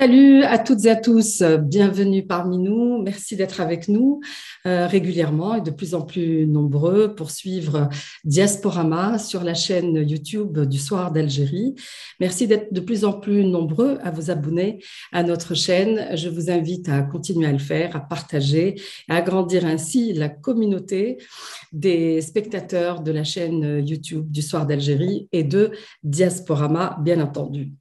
Salut à toutes et à tous, bienvenue parmi nous. Merci d'être avec nous régulièrement et de plus en plus nombreux pour suivre Diasporama sur la chaîne YouTube du Soir d'Algérie. Merci d'être de plus en plus nombreux à vous abonner à notre chaîne. Je vous invite à continuer à le faire, à partager, à agrandir ainsi la communauté des spectateurs de la chaîne YouTube du Soir d'Algérie et de Diasporama, bien entendu.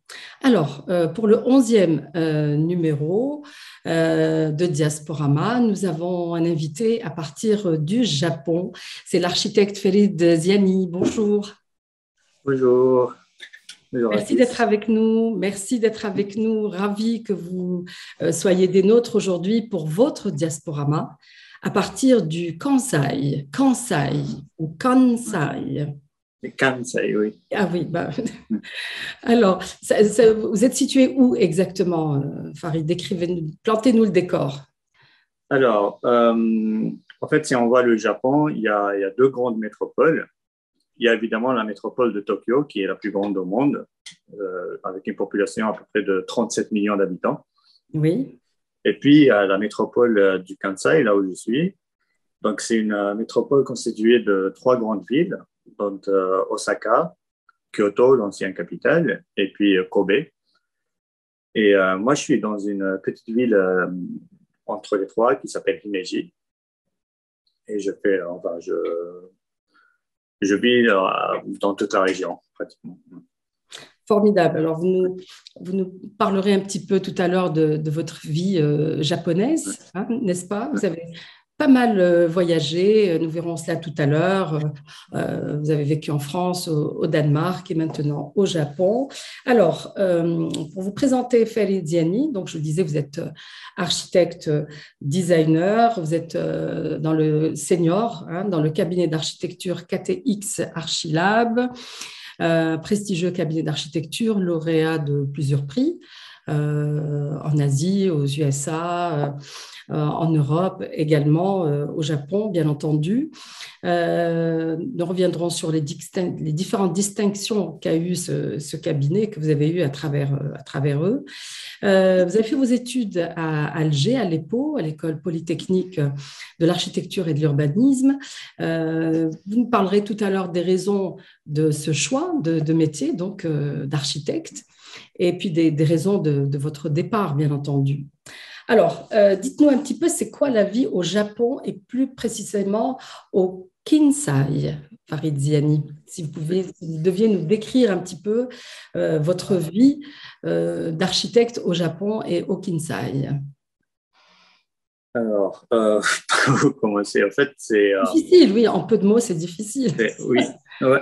Alors, pour le 11e numéro de Diasporama, nous avons un invité à partir du Japon. C'est l'architecte Ferid Ziani. Bonjour. Bonjour, bonjour à Merci d'être tous. avec nous. Merci d'être avec nous. Ravi que vous soyez des nôtres aujourd'hui pour votre Diasporama à partir du Kansai, Kansai ou Kansai. Les Kansai, oui. Ah oui, bah, alors, vous êtes situé où exactement, Farid? Décrivez-nous, plantez-nous le décor. Alors, en fait, si on voit le Japon, il y a deux grandes métropoles. Il y a évidemment la métropole de Tokyo, qui est la plus grande au monde, avec une population à peu près de 37 millions d'habitants. Oui, Et puis, il y a la métropole du Kansai, là où je suis. Donc, c'est une métropole constituée de trois grandes villes, donc Osaka, Kyoto, l'ancienne capitale, et puis Kobe. Et moi, je suis dans une petite ville entre les trois qui s'appelle Himeji. Et je vis dans toute la région, pratiquement. formidable. Alors, vous nous parlerez un petit peu tout à l'heure de votre vie japonaise, hein, n'est-ce pas? Vous avez pas mal voyagé, nous verrons cela tout à l'heure. Vous avez vécu en France, au Danemark et maintenant au Japon. Alors, pour vous présenter Farid Ziani, donc je vous disais, vous êtes architecte designer, vous êtes dans le senior, hein, dans le cabinet d'architecture KTX Archilab, prestigieux cabinet d'architecture, lauréat de plusieurs prix en Asie, aux USA, en Europe, également au Japon, bien entendu. Nous reviendrons sur les différentes distinctions qu'a eu ce cabinet, que vous avez eu à travers eux. Vous avez fait vos études à Alger, à l'EPO, à l'École polytechnique de l'architecture et de l'urbanisme. Vous nous parlerez tout à l'heure des raisons de ce choix de métier, donc d'architecte, et puis des raisons de votre départ, bien entendu. Alors, dites-nous un petit peu, c'est quoi la vie au Japon et plus précisément au Kinsai, Farid Ziani? Si vous deviez nous décrire un petit peu votre vie d'architecte au Japon et au Kinsai. Alors, pour commencer, en fait, Difficile, oui, en peu de mots, c'est difficile. oui, ouais.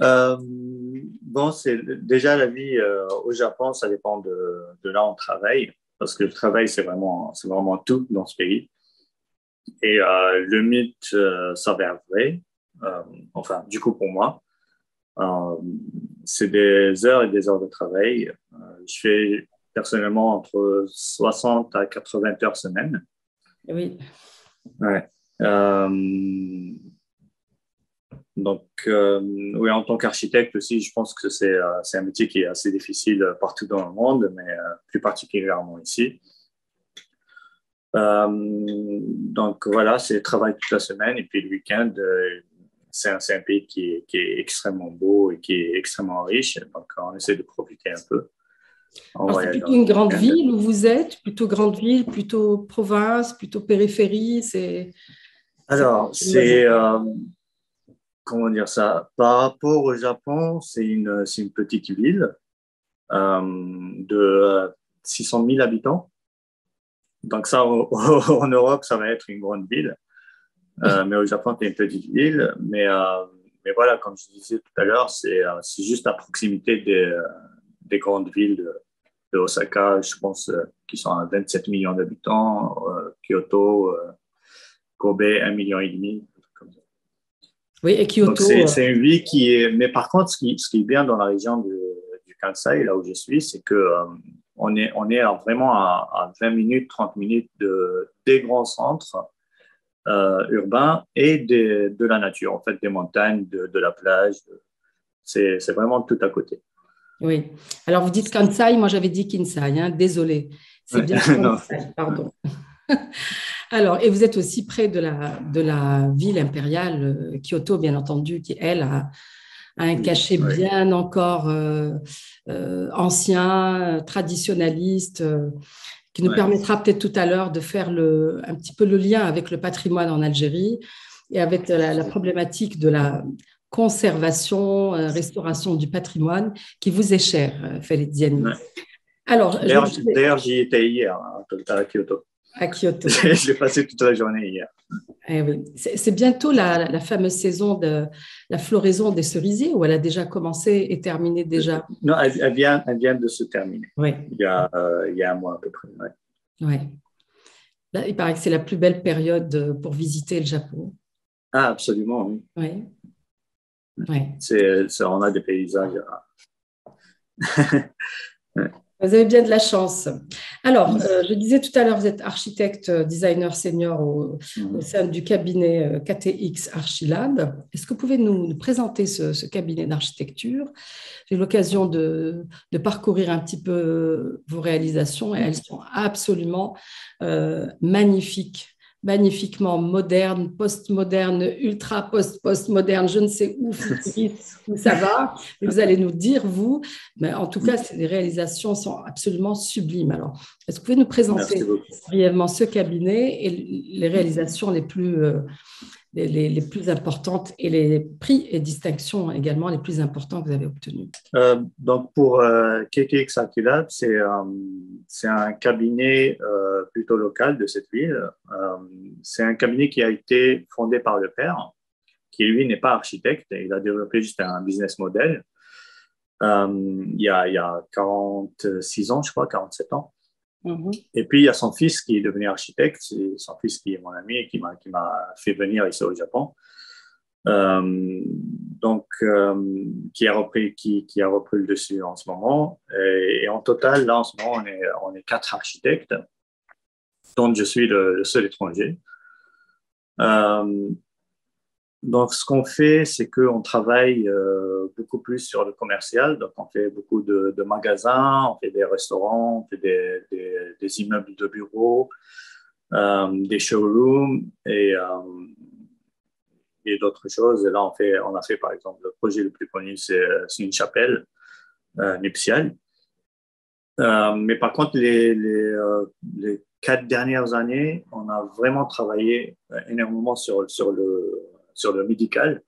Euh, bon, c'est déjà la vie au Japon, ça dépend de là où on travaille, parce que le travail, c'est vraiment tout dans ce pays. Et le mythe s'avère vrai, euh, enfin, du coup, pour moi. Euh, c'est des heures et des heures de travail. Je fais personnellement entre 60 à 80 heures semaine. Oui, Ouais. Donc, oui, en tant qu'architecte aussi, je pense que c'est un métier qui est assez difficile partout dans le monde, mais plus particulièrement ici. Donc, voilà, c'est travail toute la semaine et puis le week-end, c'est un pays qui est extrêmement beau et qui est extrêmement riche. Donc, on essaie de profiter un peu en alors c'est plutôt voyageant une le grande week-end. ville où vous êtes, plutôt grande ville, plutôt province, plutôt périphérie, c'est quoi Alors, le mode de vie? comment dire ça? Par rapport au Japon, c'est une petite ville de 600 000 habitants. Donc ça, en Europe, ça va être une grande ville. Mais au Japon, c'est une petite ville. Mais voilà, comme je disais tout à l'heure, c'est juste à proximité des grandes villes de Osaka, je pense, qui sont à 27 millions d'habitants, Kyoto, Kobe, 1,5 million. Oui, et Donc, Kyoto, c'est une vie qui est. Mais par contre, ce qui est bien dans la région du Kansai, là où je suis, c'est que on est vraiment à 20 minutes, 30 minutes des grands centres urbains et de la nature, en fait, des montagnes, de la plage. C'est vraiment tout à côté. Oui. Alors, vous dites Kansai, moi j'avais dit Kinsai, hein, désolé. C'est bien Non, Kansai, pardon. Alors, et vous êtes aussi près de la ville impériale, Kyoto, bien entendu, qui, elle, a un cachet oui, bien encore ancien, traditionnaliste, qui nous ouais. permettra peut-être tout à l'heure de faire un petit peu le lien avec le patrimoine en Algérie et avec la problématique de la conservation, restauration du patrimoine qui vous est chère, Félix Ziani. Ouais. Alors, D'ailleurs, j'y étais hier à Kyoto. à Kyoto. J'ai passé toute la journée hier. Eh oui. C'est bientôt la fameuse saison de la floraison des cerisiers, où elle a déjà commencé et terminé déjà. Non, elle vient de se terminer. Oui, Il y a un mois à peu près. Ouais. oui. Là, il paraît que c'est la plus belle période pour visiter le Japon. Ah, absolument, oui. Oui, oui. On a des paysages. Ouais. Vous avez bien de la chance. Alors, je disais tout à l'heure, vous êtes architecte, designer senior au sein du cabinet KTX Archilab. Est-ce que vous pouvez nous présenter ce cabinet d'architecture? J'ai eu l'occasion de parcourir un petit peu vos réalisations et elles sont absolument magnifiques. Magnifiquement moderne, post-moderne, ultra post-postmoderne, je ne sais où, futuriste, où ça va, mais vous allez nous dire, vous, mais en tout cas, les réalisations sont absolument sublimes. Alors, est-ce que vous pouvez nous Merci présenter beaucoup. brièvement ce cabinet et les réalisations les plus importantes et les prix et distinctions également les plus importants que vous avez obtenus? Donc, pour KTX Archilab, c'est un cabinet plutôt local de cette ville. C'est un cabinet qui a été fondé par le père, qui lui n'est pas architecte. Il a développé juste un business model il y a 46 ans, je crois, 47 ans. Et puis, il y a son fils qui est devenu architecte. C'est son fils qui est mon ami et qui m'a fait venir ici au Japon. Qui a repris le dessus en ce moment. Et en total, là, en ce moment, on est 4 architectes, dont je suis le seul étranger. Donc, ce qu'on fait, c'est qu'on travaille beaucoup plus sur le commercial. Donc, on fait beaucoup de magasins, on fait des restaurants, on fait des immeubles de bureaux, des showrooms et d'autres choses. Et là, on a fait, par exemple, le projet le plus connu, c'est une chapelle nuptiale. Mais par contre, les 4 dernières années, on a vraiment travaillé énormément sur le médical.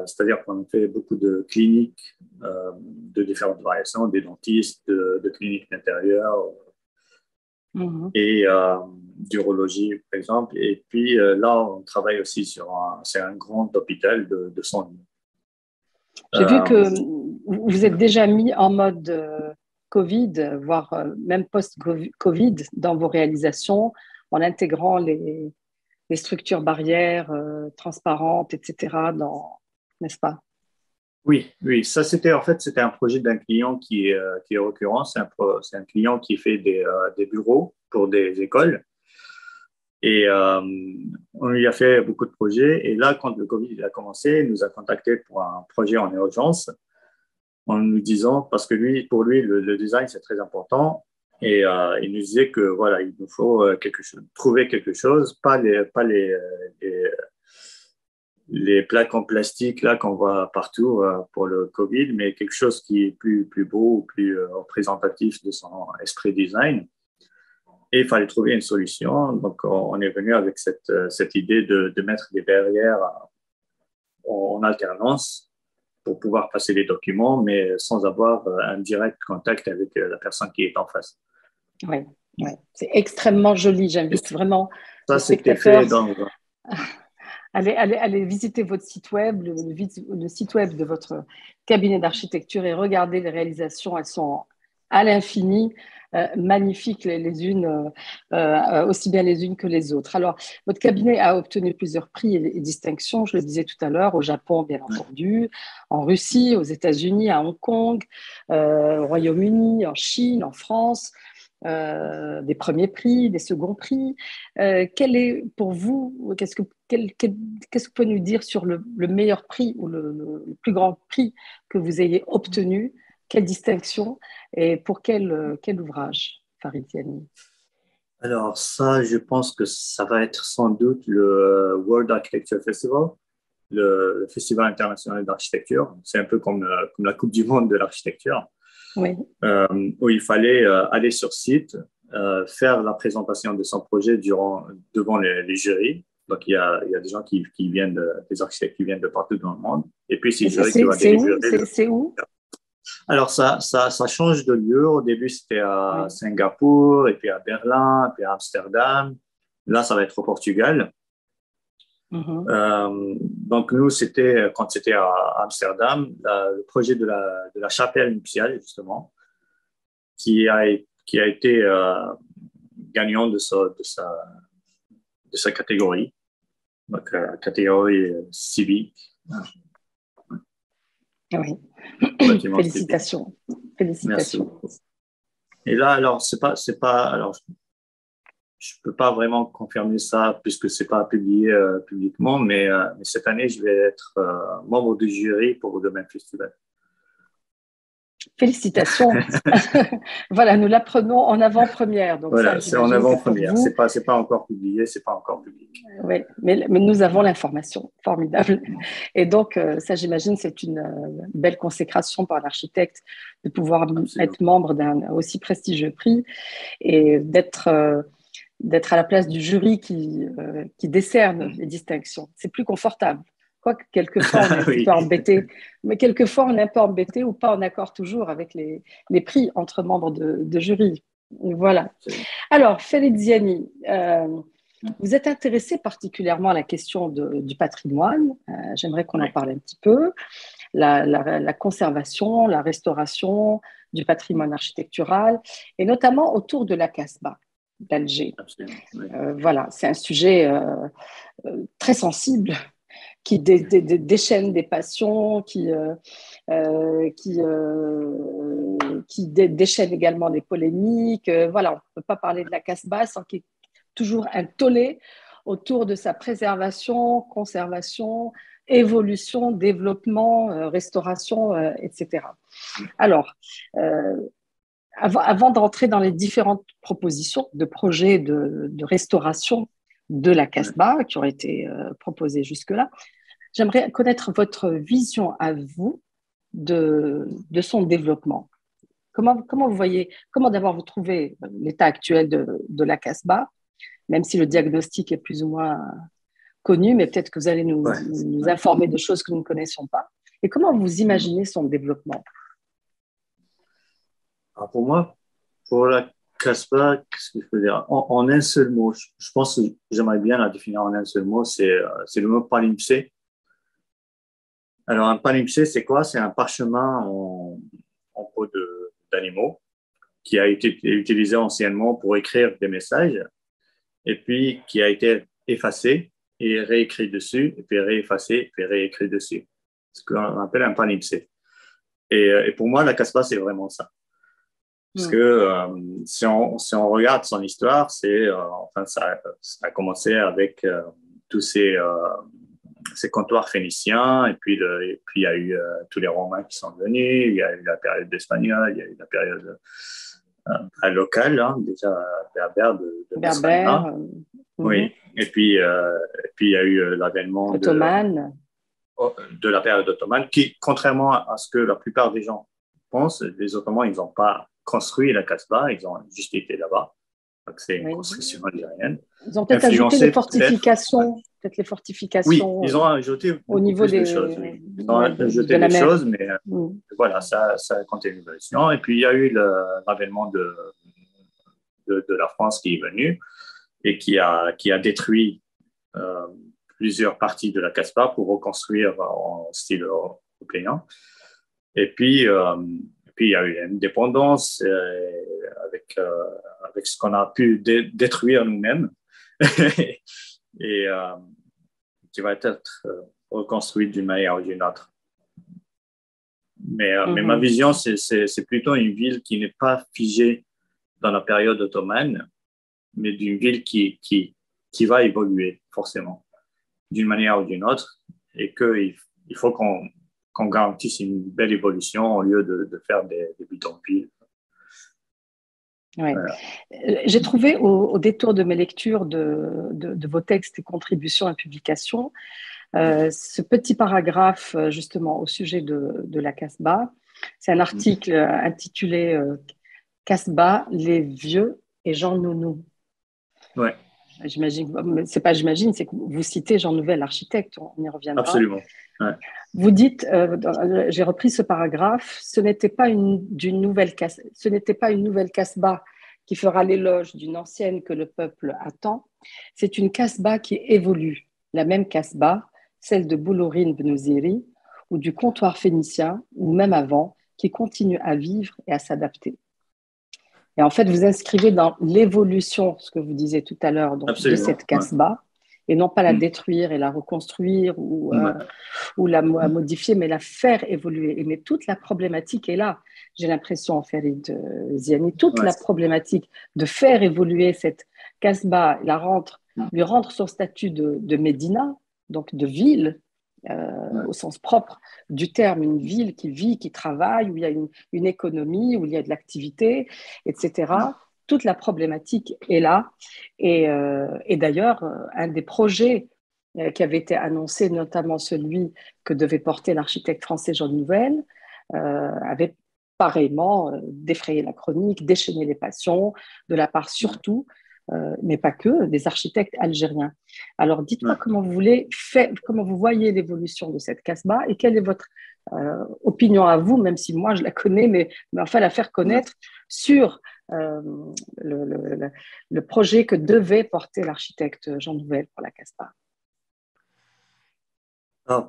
C'est-à-dire qu'on fait beaucoup de cliniques de différentes variations, des dentistes, de cliniques d'intérieur et d'urologie, par exemple. Et puis là, on travaille aussi c'est un grand hôpital de 100 lits. J'ai vu que vous êtes déjà mis en mode Covid, voire même post-Covid dans vos réalisations, en intégrant les structures barrières transparentes, etc., n'est-ce pas? Oui, ça c'était un projet d'un client qui est récurrent. C'est un client qui fait des bureaux pour des écoles. Et on lui a fait beaucoup de projets. Et là, quand le Covid a commencé, il nous a contacté pour un projet en urgence en nous disant, parce que pour lui, le design, c'est très important. Et il nous disait que voilà, il nous faut trouver quelque chose, pas les plaques en plastique là qu'on voit partout pour le Covid, mais quelque chose qui est plus beau ou plus représentatif de son esprit design. Et il fallait trouver une solution. Donc, on est venu avec cette idée de mettre des barrières en alternance pour pouvoir passer les documents, mais sans avoir un direct contact avec la personne qui est en face. Oui, c'est extrêmement joli. J'invite vraiment les spectateurs. Fait dans... Allez visiter votre site web, le site web de votre cabinet d'architecture et regardez les réalisations. Elles sont à l'infini, magnifiques les unes, aussi bien les unes que les autres. Alors, votre cabinet a obtenu plusieurs prix et distinctions, je le disais tout à l'heure, au Japon, bien entendu, en Russie, aux États-Unis, à Hong Kong, au Royaume-Uni, en Chine, en France. des premiers prix, des seconds prix. Quel est pour vous, qu'est-ce que vous pouvez nous dire sur le meilleur prix ou le plus grand prix que vous ayez obtenu? Quelle distinction et pour quel ouvrage, Farid Ziani? Alors ça, je pense que ça va être sans doute le World Architecture Festival, le Festival international d'architecture. C'est un peu comme la Coupe du monde de l'architecture, Oui. où il fallait aller sur site, faire la présentation de son projet devant les jurys. Donc, il y a des gens qui viennent, des architectes qui viennent de partout dans le monde. Et puis, c'est le jury qui va délibérer. C'est où? Alors, ça change de lieu. Au début, c'était à Oui. Singapour, et puis à Berlin, puis à Amsterdam. Là, ça va être au Portugal. Donc, nous, quand c'était à Amsterdam, le projet de la chapelle nuptiale, justement, qui a été gagnant de sa catégorie, donc catégorie civique. Oui. Félicitations. Félicitations. Merci. Et là, alors, alors, je peux pas vraiment confirmer ça puisque c'est pas publié publiquement, mais cette année, je vais être membre du jury pour le Domaine Festival. Félicitations. Voilà, nous l'apprenons en avant-première. Donc voilà, c'est en avant-première. C'est pas encore publié, c'est pas encore public. Oui, mais nous avons l'information. Formidable. Et donc, ça, j'imagine, c'est une belle consécration par l'architecte de pouvoir être membre d'un aussi prestigieux prix et d'être à la place du jury qui décerne les distinctions. C'est plus confortable. Quoique, quelquefois, on est un petit peu embêté. Mais quelquefois, on est un peu embêté ou pas en accord toujours avec les prix entre membres de jury. Voilà. Alors, Farid Ziani, vous êtes intéressé particulièrement à la question du patrimoine. J'aimerais qu'on en parle un petit peu. La conservation, la restauration du patrimoine architectural, et notamment autour de la Casbah d'Alger. Voilà, c'est un sujet très sensible qui déchaîne des passions, qui déchaîne également des polémiques. Voilà, on ne peut pas parler de la Casbah sans qu'il y ait toujours un tollé autour de sa préservation, conservation, évolution, développement, restauration, etc. Alors, avant d'entrer dans les différentes propositions de projets de restauration de la Casbah qui ont été proposées jusque-là, j'aimerais connaître votre vision à vous de son développement. Comment vous voyez, comment d'abord vous trouvez l'état actuel de la Casbah, même si le diagnostic est plus ou moins connu, mais peut-être que vous allez nous informer de choses que nous ne connaissons pas. Et comment vous imaginez son développement? Alors pour moi, pour la Casbah, qu'est-ce que je peux dire? En un seul mot, je pense que j'aimerais bien la définir en un seul mot, c'est le mot palimpseste. Alors, un palimpseste, c'est quoi? C'est un parchemin en peau d'animaux qui a été utilisé anciennement pour écrire des messages et puis qui a été effacé et réécrit dessus, et puis réeffacé, et puis réécrit dessus. Ce qu'on appelle un palimpseste. Et pour moi, la Casbah, c'est vraiment ça. Parce que si on regarde son histoire, enfin, ça a commencé avec tous ces comptoirs phéniciens, et puis il y a eu tous les Romains qui sont venus, il y a eu la période espagnole, il y a eu la période locale, hein, déjà berbère de Berbère. Oui, et puis il y a eu l'avènement de la période ottomane, qui, contrairement à ce que la plupart des gens pensent, les Ottomans, ils n'ont pas construit la Casbah, ils ont juste été là-bas. Donc, c'est une construction algérienne. Ils ont peut-être ajouté les fortifications. Peut-être les fortifications. Oui, ils ont ajouté au niveau des choses. Oui. Ils ont ajouté des choses, mais voilà, ça a compté une évolution. Et puis, il y a eu l'avènement de la France qui est venu et qui a détruit plusieurs parties de la Casbah pour reconstruire en style européen. Et puis, il y a eu l'indépendance avec ce qu'on a pu détruire nous-mêmes et qui va être reconstruit d'une manière ou d'une autre. Mais ma vision, c'est plutôt une ville qui n'est pas figée dans la période ottomane, mais d'une ville qui va évoluer forcément, d'une manière ou d'une autre, et qu'il faut qu'on garantisse une belle évolution au lieu de faire des bidonvilles. Ouais. Voilà. J'ai trouvé au détour de mes lectures de vos textes et contributions à publication, ce petit paragraphe justement au sujet de la Casbah. C'est un article intitulé Casbah, les vieux et Jean Nounou. Ouais. C'est pas j'imagine, c'est que vous citez Jean Nouvel, architecte, on y reviendra. Absolument. Ouais. Vous dites, j'ai repris ce paragraphe, ce n'était pas une nouvelle Casbah qui fera l'éloge d'une ancienne que le peuple attend, c'est une Casbah qui évolue, la même Casbah, celle de Boulourine Benouziri, ou du comptoir phénicien, ou même avant, qui continue à vivre et à s'adapter. Et en fait, vous inscrivez dans l'évolution, ce que vous disiez tout à l'heure, de cette Casbah, et non pas la détruire et la reconstruire ou la modifier, mais la faire évoluer. Mais toute la problématique est là. J'ai l'impression, Farid Ziani, toute la problématique de faire évoluer cette Casbah, lui rendre son statut de Médina, donc de ville, au sens propre du terme, une ville qui vit, qui travaille, où il y a une économie, où il y a de l'activité, etc. Toute la problématique est là. Et d'ailleurs, un des projets qui avait été annoncé, notamment celui que devait porter l'architecte français Jean Nouvel, avait pareillement défrayé la chronique, déchaîné les passions, de la part surtout, mais pas que, des architectes algériens. Alors, dites-moi comment vous voyez l'évolution de cette Casbah et quelle est votre opinion à vous, même si moi je la connais, mais enfin la faire connaître sur le projet que devait porter l'architecte Jean Nouvel pour la Casbah. Ah,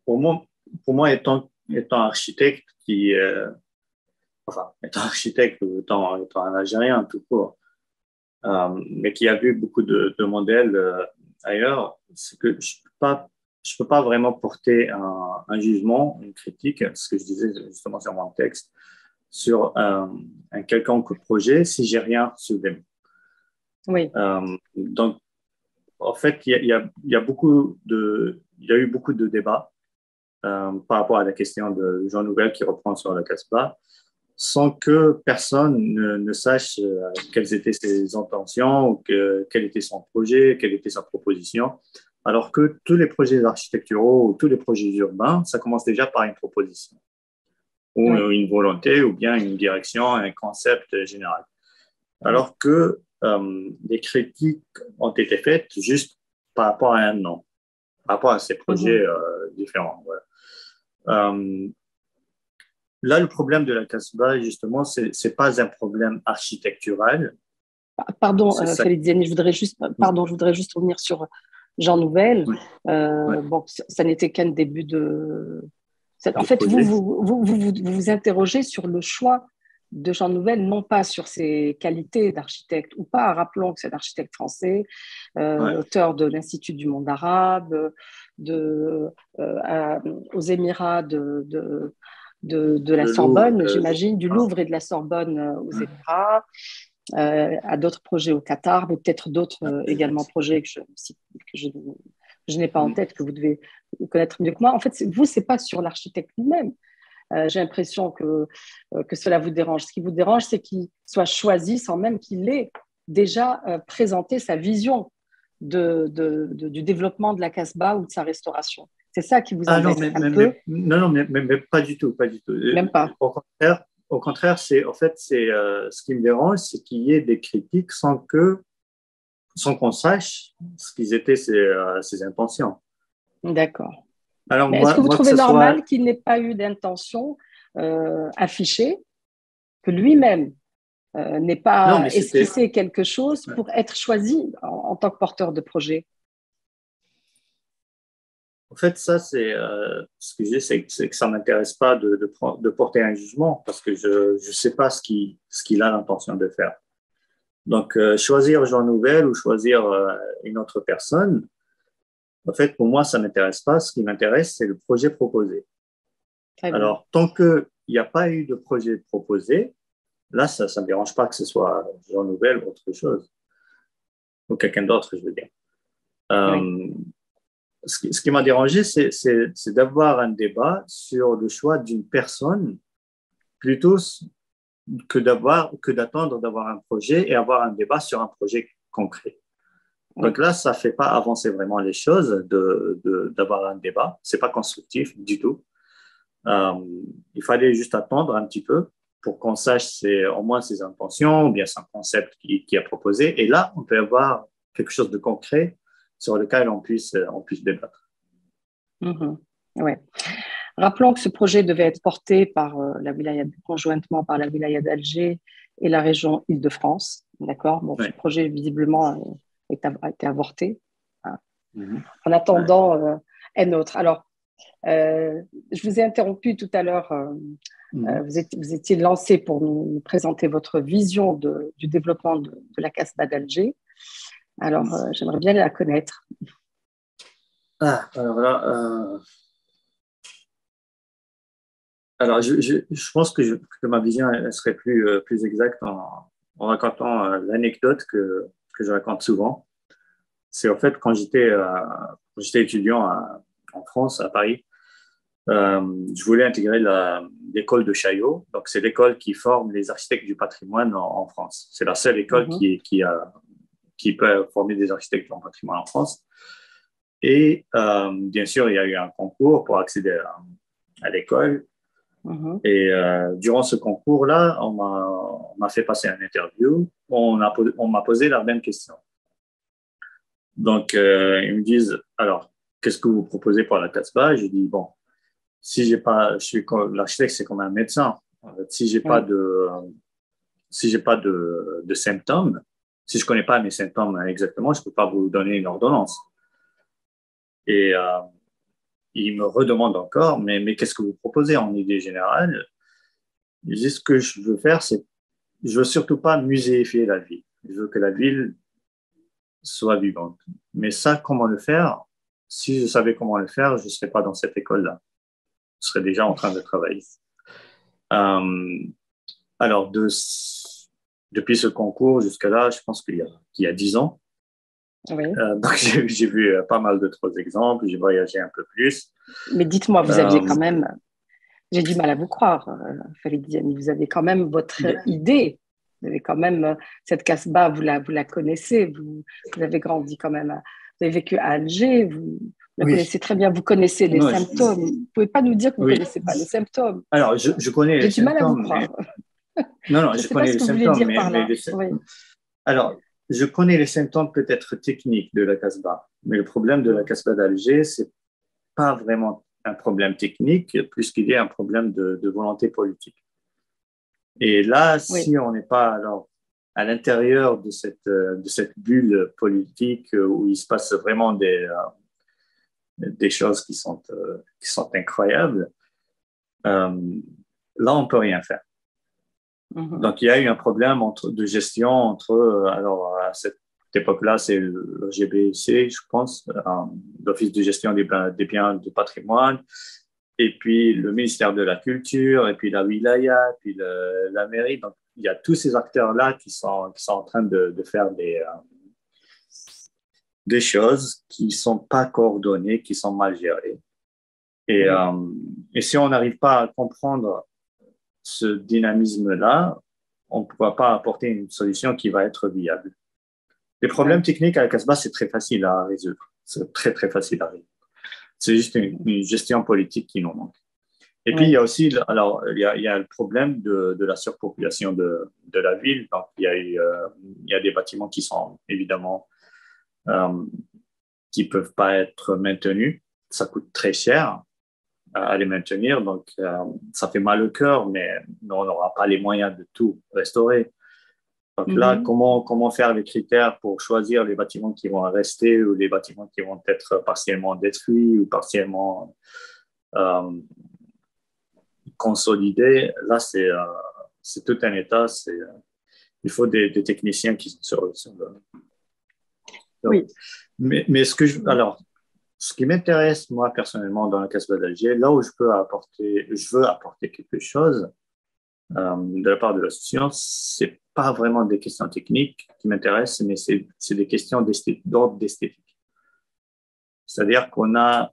pour moi étant architecte étant architecte ou étant un Algérien tout court, mais qui a vu beaucoup de modèles ailleurs, c'est que je peux pas vraiment porter un jugement, une critique, ce que je disais justement sur mon texte, sur un quelconque projet si j'ai rien sous les mains. Oui. Donc, en fait, il y a eu beaucoup de débats par rapport à la question de Jean Nouvel qui reprend sur la Casbah, sans que personne ne sache quelles étaient ses intentions, ou quel était son projet, quelle était sa proposition. Alors que tous les projets architecturaux ou tous les projets urbains, ça commence déjà par une proposition, ou une volonté, ou bien une direction, un concept général. Alors que des critiques ont été faites juste par rapport à un nom, par rapport à ces projets différents. Voilà. Là, le problème de la Casbah, justement, c'est pas un problème architectural. Pardon, Farid Ziani, je voudrais juste revenir sur Jean Nouvel. Bon, ça n'était qu'un début de. En fait, vous interrogez sur le choix de Jean Nouvel, non pas sur ses qualités d'architecte ou pas. Rappelons que c'est un architecte français, auteur de l'Institut du monde arabe, aux Émirats de la Sorbonne, j'imagine, du Louvre et de la Sorbonne aux Émirats, à d'autres projets au Qatar, mais peut-être d'autres également projets que je n'ai pas en tête, que vous devez connaître mieux que moi. En fait, vous, ce n'est pas sur l'architecte lui-même. J'ai l'impression que cela vous dérange. Ce qui vous dérange, c'est qu'il soit choisi sans même qu'il ait déjà présenté sa vision du développement de la Casbah ou de sa restauration. C'est ça qui vous embête un peu. Non, mais pas du tout, pas du tout. Même pas. Au contraire, ce qui me dérange, c'est qu'il y ait des critiques sans qu'on sache ce qu'ils étaient ses intentions. D'accord. Alors, est-ce que vous trouvez normal qu'il n'ait pas eu d'intention affichée, que lui-même n'ait pas esquissé quelque chose pour être choisi en tant que porteur de projet? En fait, ça, c'est ce que je dis, c'est que ça ne m'intéresse pas de porter un jugement parce que je ne sais pas ce qu'il a l'intention de faire. Donc, choisir Jean Nouvel ou choisir une autre personne, en fait, pour moi, ça ne m'intéresse pas. Ce qui m'intéresse, c'est le projet proposé. Alors, tant qu'il n'y a pas eu de projet proposé, Là, ça ne me dérange pas que ce soit Jean Nouvel ou autre chose, ou quelqu'un d'autre, je veux dire. Oui. Ce qui m'a dérangé, c'est d'avoir un débat sur le choix d'une personne plutôt que d'attendre d'avoir un projet et avoir un débat sur un projet concret. Donc là, ça ne fait pas avancer vraiment les choses d'avoir un débat. Ce n'est pas constructif du tout. Il fallait juste attendre un petit peu pour qu'on sache au moins ses intentions ou bien son concept qui a proposé. Et là, on peut avoir quelque chose de concret sur lequel on puisse débattre. Ouais. Rappelons que ce projet devait être porté par conjointement par la wilaya d'Alger et la région Île-de-France. D'accord. Bon, ce projet, visiblement, a été avorté. En attendant, un autre. Alors, je vous ai interrompu tout à l'heure. Vous étiez lancé pour nous présenter votre vision du développement de la Casbah d'Alger. Alors, j'aimerais bien la connaître. Alors là, je pense que ma vision elle serait plus exacte en racontant l'anecdote que je raconte souvent. C'est en fait quand j'étais étudiant en France, à Paris, je voulais intégrer l'école de Chaillot. Donc, c'est l'école qui forme les architectes du patrimoine en France. C'est la seule école qui peut former des architectes du patrimoine en France. Et bien sûr, il y a eu un concours pour accéder à l'école. Et durant ce concours-là, on m'a fait passer une interview. On m'a posé la même question. Donc, ils me disent, alors, qu'est-ce que vous proposez pour la Casbah? J'ai dit, bon, l'architecte, c'est comme un médecin. Si j'ai pas de symptômes, si je connais pas mes symptômes exactement, je peux pas vous donner une ordonnance. Et il me redemande encore, mais qu'est-ce que vous proposez en idée générale? Je dis, ce que je veux faire, je veux surtout pas muséifier la ville. Je veux que la ville soit vivante. Mais ça, comment le faire? Si je savais comment le faire, je serais pas dans cette école-là. Je serais déjà en train de travailler. Alors, depuis ce concours jusqu'à là, je pense qu'il y a 10 ans. Oui. Donc, j'ai vu pas mal d'autres exemples, j'ai voyagé un peu plus. Mais dites-moi, vous aviez quand même, j'ai du mal à vous croire, Farid Diani, vous avez quand même votre idée. Vous avez quand même cette Casbah, vous la connaissez, vous avez grandi quand même, vous avez vécu à Alger, vous la connaissez très bien, vous connaissez les symptômes. Vous ne pouvez pas nous dire que vous ne connaissez pas les symptômes. Alors, je connais les symptômes. J'ai du mal à vous croire. Non, je je connais les symptômes. Alors, je connais les symptômes peut-être techniques de la Casbah, mais le problème de la Casbah d'Alger, c'est pas vraiment un problème technique, puisqu'il y a un problème de volonté politique. Et là, si on n'est pas alors à l'intérieur de cette bulle politique où il se passe vraiment des choses qui sont incroyables, là, on peut rien faire. Donc, il y a eu un problème de gestion entre, alors à cette époque-là, c'est le GBC, je pense, l'Office de gestion des biens de patrimoine, et puis le ministère de la Culture, et puis la wilaya, puis la mairie. Donc, il y a tous ces acteurs-là qui sont en train de faire des choses qui ne sont pas coordonnées, qui sont mal gérées. Et si on n'arrive pas à comprendre ce dynamisme-là, on ne pourra pas apporter une solution qui va être viable. Les problèmes techniques à la Casbah, c'est très facile à résoudre. C'est très, très facile à résoudre. C'est juste une gestion politique qui nous manque. Et puis, il y a aussi, alors, il y a le problème de la surpopulation de la ville. Donc, il y a des bâtiments qui sont évidemment, qui peuvent pas être maintenus. Ça coûte très cher à les maintenir. Donc, ça fait mal au cœur, mais on n'aura pas les moyens de tout restaurer. Donc là, comment faire les critères pour choisir les bâtiments qui vont rester ou les bâtiments qui vont être partiellement détruits ou partiellement consolidés? Là, c'est tout un état. Il faut des techniciens qui sont sur le... Oui. Mais ce qui m'intéresse, moi, personnellement, dans la Casbah d'Alger, là où je veux apporter quelque chose, de la part de l'association, c'est pas vraiment des questions techniques qui m'intéressent, mais c'est des questions d'ordre d'esthétique. C'est-à-dire on a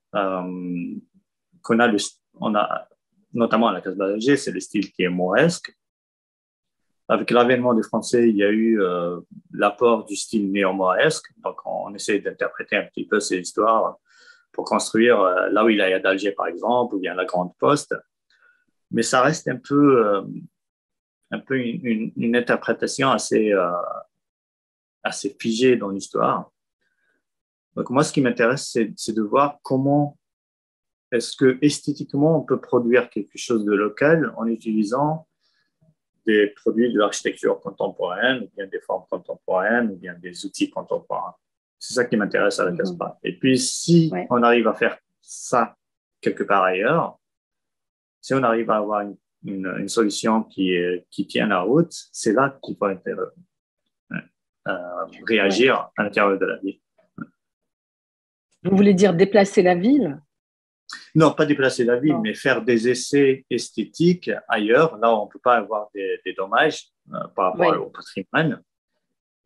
notamment à la Casbah d'Alger, c'est le style qui est mauresque. Avec l'avènement du français, il y a eu l'apport du style néo-mauresque. Donc, on essaie d'interpréter un petit peu ces histoires pour construire là où il y a d'Alger, par exemple, ou bien la Grande Poste. Mais ça reste un peu une interprétation assez figée dans l'histoire. Donc, moi, ce qui m'intéresse, c'est de voir comment est-ce que esthétiquement, on peut produire quelque chose de local en utilisant des produits de l'architecture contemporaine, ou bien des formes contemporaines, ou bien des outils contemporains. C'est ça qui m'intéresse à la Casbah. Et puis, si on arrive à faire ça quelque part ailleurs, si on arrive à avoir une solution qui tient la route, c'est là qu'il faut réagir à l'intérieur de la ville. Vous voulez dire déplacer la ville? Non, pas déplacer la ville, mais faire des essais esthétiques ailleurs, là où on ne peut pas avoir des dommages par rapport au patrimoine.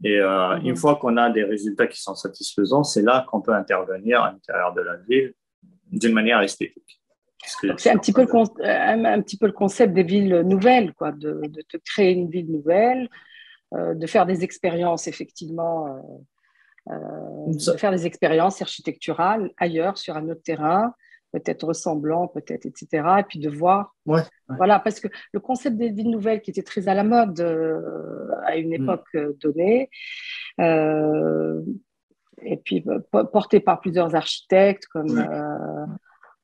Et une fois qu'on a des résultats qui sont satisfaisants, c'est là qu'on peut intervenir à l'intérieur de la ville d'une manière esthétique. C'est un petit peu le concept des villes nouvelles, quoi, de créer une ville nouvelle, de faire des expériences, effectivement, de faire des expériences architecturales ailleurs, sur un autre terrain, peut-être ressemblant, peut-être, etc. Et puis de voir. Voilà, parce que le concept des villes nouvelles qui était très à la mode à une époque donnée, et puis porté par plusieurs architectes comme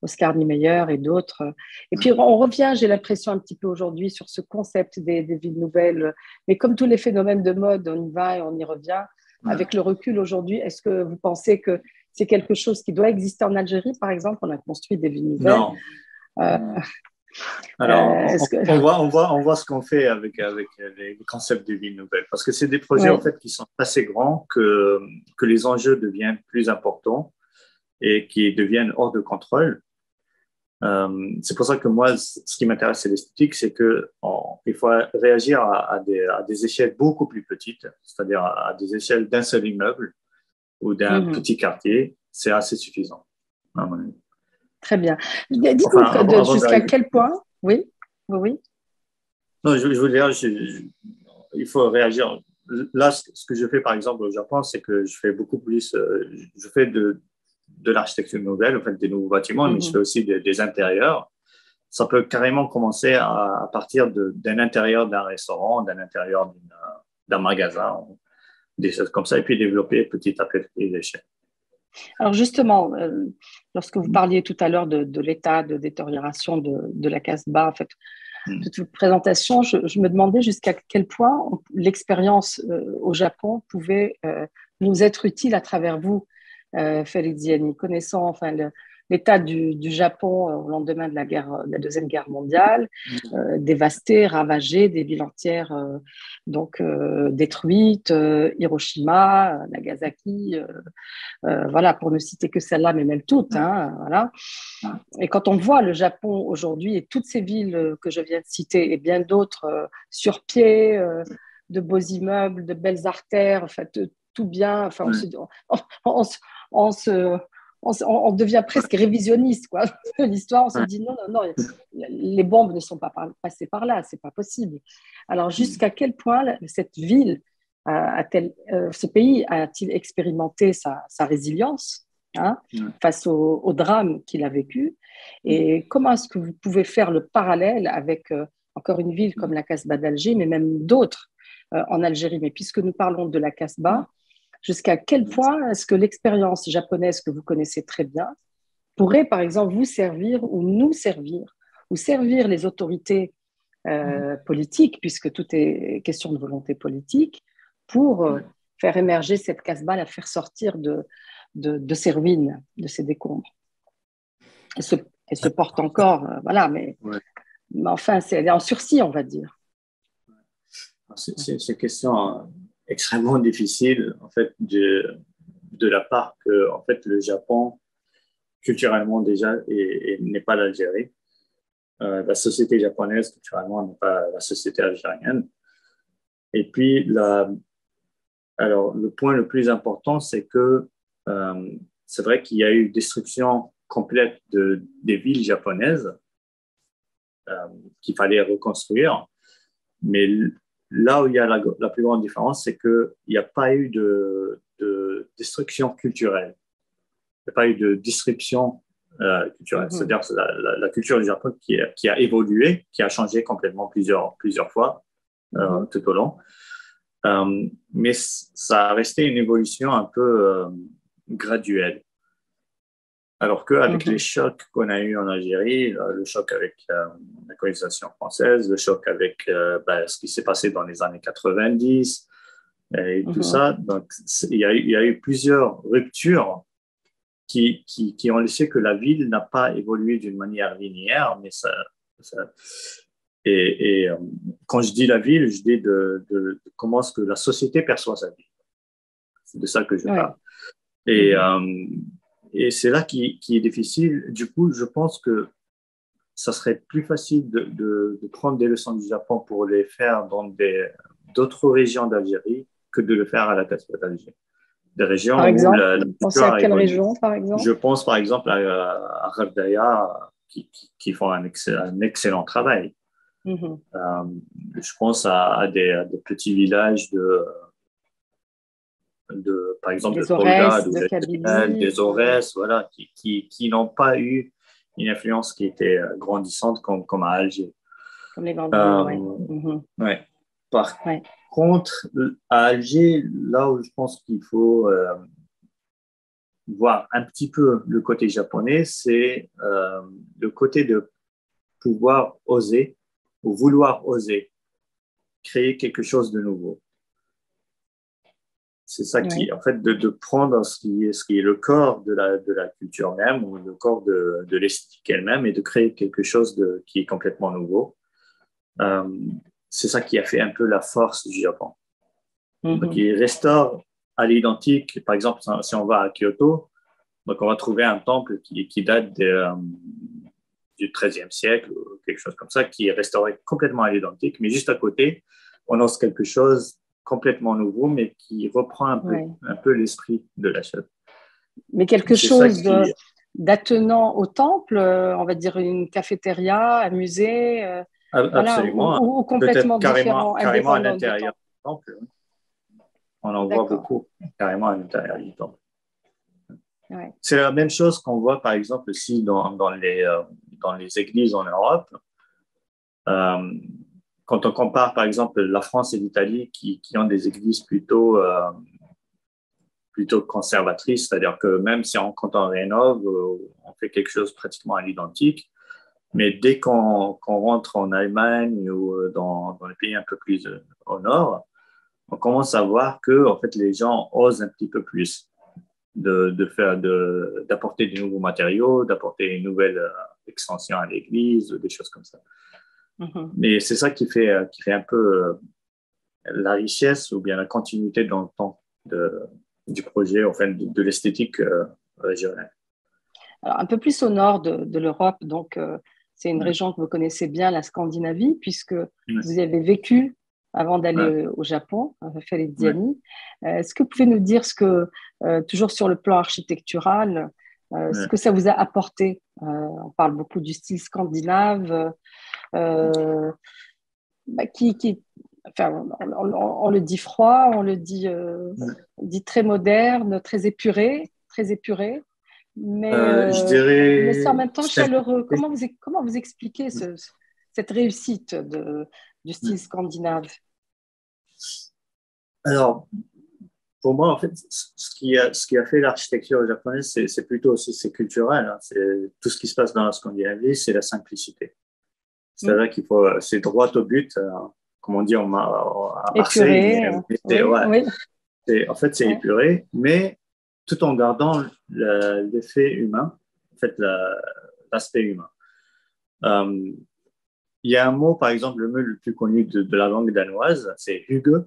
Oscar Niemeyer et d'autres. Et puis on revient, j'ai l'impression un petit peu aujourd'hui, sur ce concept des villes nouvelles. Mais comme tous les phénomènes de mode, on y va et on y revient. Avec le recul aujourd'hui, est-ce que vous pensez que c'est quelque chose qui doit exister en Algérie, par exemple? On a construit des villes nouvelles. Non. Alors, on voit ce qu'on fait avec les concepts de villes nouvelles, parce que c'est des projets en fait qui sont assez grands que les enjeux deviennent plus importants et qui deviennent hors de contrôle. C'est pour ça que moi, ce qui m'intéresse, c'est l'esthétique, c'est qu'il faut réagir à des échelles beaucoup plus petites, c'est-à-dire à des échelles d'un seul immeuble ou d'un petit quartier. C'est assez suffisant, à mon avis. Très bien. Dites-nous jusqu'à quel point… Oui. Non, je veux dire, il faut réagir. Là, ce que je fais, par exemple, au Japon, c'est que je fais beaucoup plus… je fais de l'architecture nouvelle, en fait, des nouveaux bâtiments, mais je fais aussi des intérieurs. Ça peut carrément commencer à partir d'un intérieur d'un restaurant, d'un intérieur d'un magasin, des choses comme ça, et puis développer petit à petit l'échelle. Alors justement, lorsque vous parliez tout à l'heure de l'état de détérioration de la Casbah, en fait, de toute présentation, je me demandais jusqu'à quel point l'expérience au Japon pouvait nous être utile à travers vous, Félix Ziani, connaissant enfin l'état du Japon au lendemain de la Deuxième Guerre mondiale, dévasté, ravagé, des villes entières détruites, Hiroshima, Nagasaki, voilà, pour ne citer que celle-là, mais même toutes. Voilà. Et quand on voit le Japon aujourd'hui et toutes ces villes que je viens de citer et bien d'autres sur pied, de beaux immeubles, de belles artères, enfin, tout bien, enfin, on devient presque révisionniste, quoi. L'histoire, on se dit non, les bombes ne sont pas passées par là, c'est pas possible. Alors, jusqu'à quel point cette ville, ce pays a-t-il expérimenté sa résilience face au drame qu'il a vécu? Et comment est-ce que vous pouvez faire le parallèle avec encore une ville comme la Casbah d'Alger, mais même d'autres en Algérie? Mais puisque nous parlons de la Casbah, jusqu'à quel point est-ce que l'expérience japonaise que vous connaissez très bien pourrait, par exemple, vous servir ou nous servir, ou servir les autorités politiques, puisque tout est question de volonté politique, pour faire émerger cette Casbah, la faire sortir de ses ruines, de ses décombres. Elle se porte encore, voilà, mais enfin, elle est en sursis, on va dire. C'est une question extrêmement difficile, en fait, de la part que, en fait, le Japon, culturellement déjà, n'est pas l'Algérie. La société japonaise, culturellement, n'est pas la société algérienne. Et puis, alors, le point le plus important, c'est que c'est vrai qu'il y a eu destruction complète des villes japonaises qu'il fallait reconstruire. Mais là où il y a la plus grande différence, c'est qu'il n'y a pas eu de destruction culturelle. Il n'y a pas eu de disruption culturelle. C'est-à-dire que la culture du Japon qui a évolué, qui a changé complètement plusieurs fois tout au long. Mais ça a resté une évolution un peu graduelle. Alors qu'avec les chocs qu'on a eus en Algérie, le choc avec la colonisation française, le choc avec ce qui s'est passé dans les années 90 et tout ça, donc il y a eu plusieurs ruptures qui ont laissé que la ville n'a pas évolué d'une manière linéaire, mais quand je dis la ville, je dis de comment est-ce que la société perçoit sa ville. C'est de ça que je parle. Et c'est là qui est difficile. Du coup, je pense que ça serait plus facile de prendre des leçons du Japon pour les faire dans d'autres régions d'Algérie que de le faire à la capitale d'Alger. Des régions par exemple, où vous pensez à quelle région, par exemple? Je pense par exemple à Ravdaya qui font un excellent travail. Je pense à des petits villages par exemple, des Tolga, de Kabylie, des Aurès, voilà, qui n'ont pas eu une influence qui était grandissante comme à Alger. Comme les grandes villes, oui. Ouais. Par contre, à Alger, là où je pense qu'il faut voir un petit peu le côté japonais, c'est le côté de pouvoir oser ou vouloir oser créer quelque chose de nouveau. C'est ça qui, en fait, de prendre ce qui est le corps de la culture même ou le corps de l'esthétique elle-même et de créer quelque chose qui est complètement nouveau. C'est ça qui a fait un peu la force du Japon. Donc, il restaure à l'identique. Par exemple, si on va à Kyoto, donc on va trouver un temple qui date du XIIIe siècle ou quelque chose comme ça, qui est restauré complètement à l'identique, mais juste à côté, on lance quelque chose complètement nouveau, mais qui reprend un peu l'esprit de la chose. Mais quelque chose d'attenant au temple, on va dire une cafétéria, un musée, absolument. Voilà, ou complètement différent, carrément à indépendant du l'intérieur du temple. On en voit beaucoup, carrément à l'intérieur du temple. C'est la même chose qu'on voit, par exemple, aussi dans les églises en Europe. Quand on compare, par exemple, la France et l'Italie, qui ont des églises plutôt conservatrices, c'est-à-dire que même quand on rénove, on fait quelque chose pratiquement à l'identique. Mais dès qu'on rentre en Allemagne ou dans les pays un peu plus au nord, on commence à voir que en fait, les gens osent un petit peu plus d'apporter des nouveaux matériaux, d'apporter une nouvelle extension à l'église, des choses comme ça. Mais c'est ça qui fait un peu la richesse ou bien la continuité dans le temps du projet, enfin de l'esthétique régionale. Alors, un peu plus au nord de l'Europe, donc c'est une région que vous connaissez bien, la Scandinavie, puisque vous y avez vécu avant d'aller au Japon, fait les Diani. Est-ce que vous pouvez nous dire toujours sur le plan architectural, ce que ça vous a apporté? On parle beaucoup du style scandinave, on le dit froid, on le dit très moderne, très épuré, mais c'est en même temps chaleureux. Comment vous expliquez cette réussite du style scandinave? Alors, pour moi, en fait, ce qui a fait l'architecture japonaise, c'est plutôt aussi culturel. Hein. C'est tout ce qui se passe dans la Scandinavie, c'est la simplicité. C'est-à-dire c'est droit au but, comme on dit à Marseille. En fait, c'est épuré, mais tout en gardant l'effet humain, en fait, l'aspect humain. Il y a un mot, par exemple, le mot le plus connu de la langue danoise, c'est hygge.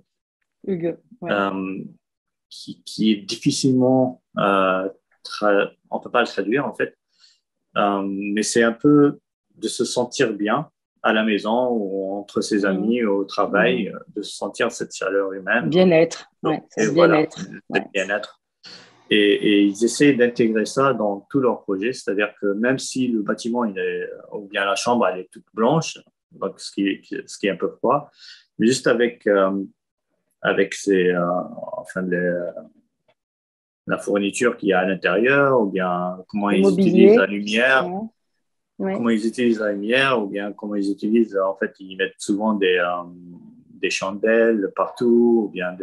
Qui est difficilement, on ne peut pas le traduire en fait, mais c'est un peu de se sentir bien à la maison ou entre ses amis, au travail, de se sentir cette chaleur humaine. Bien-être, ouais, et bien-être. Voilà, bien-être. Et ils essaient d'intégrer ça dans tous leurs projets, c'est-à-dire que même si le bâtiment, ou bien la chambre, elle est toute blanche, donc ce qui est un peu froid, mais juste avec la fourniture qu'il y a à l'intérieur, ou bien comment Le ils utilisent la mobilier. lumière, Ouais. ou bien comment ils utilisent, en fait, ils mettent souvent des chandelles partout, ou bien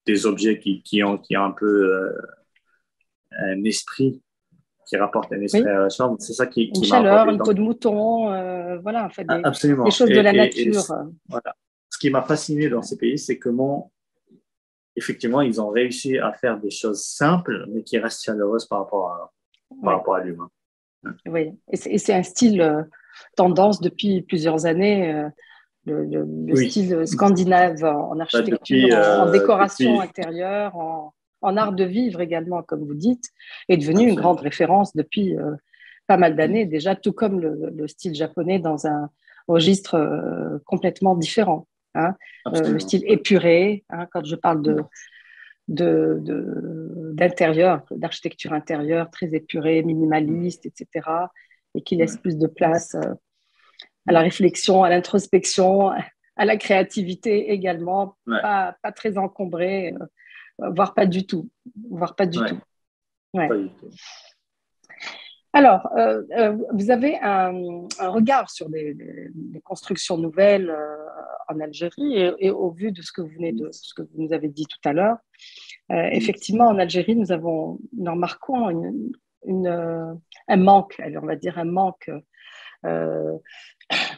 des objets qui ont un peu un esprit, qui rapporte un esprit Oui. à la chambre. C'est ça qui Une m'a chaleur, apporté. une peau de mouton, voilà, en fait, des Absolument. choses de la nature. Voilà. Ce qui m'a fasciné dans ces pays, c'est comment, effectivement, ils ont réussi à faire des choses simples, mais qui restent chaleureuses par rapport à l'humain. Oui, et c'est un style tendance depuis plusieurs années, le style scandinave en architecture, en décoration intérieure, en art de vivre également, comme vous dites, est devenu une grande référence depuis pas mal d'années déjà, tout comme le style japonais dans un registre complètement différent. Hein. Le style épuré, hein, quand je parle d'intérieur, d'architecture intérieure très épurée, minimaliste, etc., et qui laisse plus de place à la réflexion, à l'introspection, à la créativité également, pas très encombrée, voire pas du tout. Voire pas du tout. Ouais. Pas du tout. Alors, vous avez un regard sur des constructions nouvelles en Algérie et au vu de ce que ce que vous nous avez dit tout à l'heure, effectivement, en Algérie, nous remarquons un manque, on va dire un manque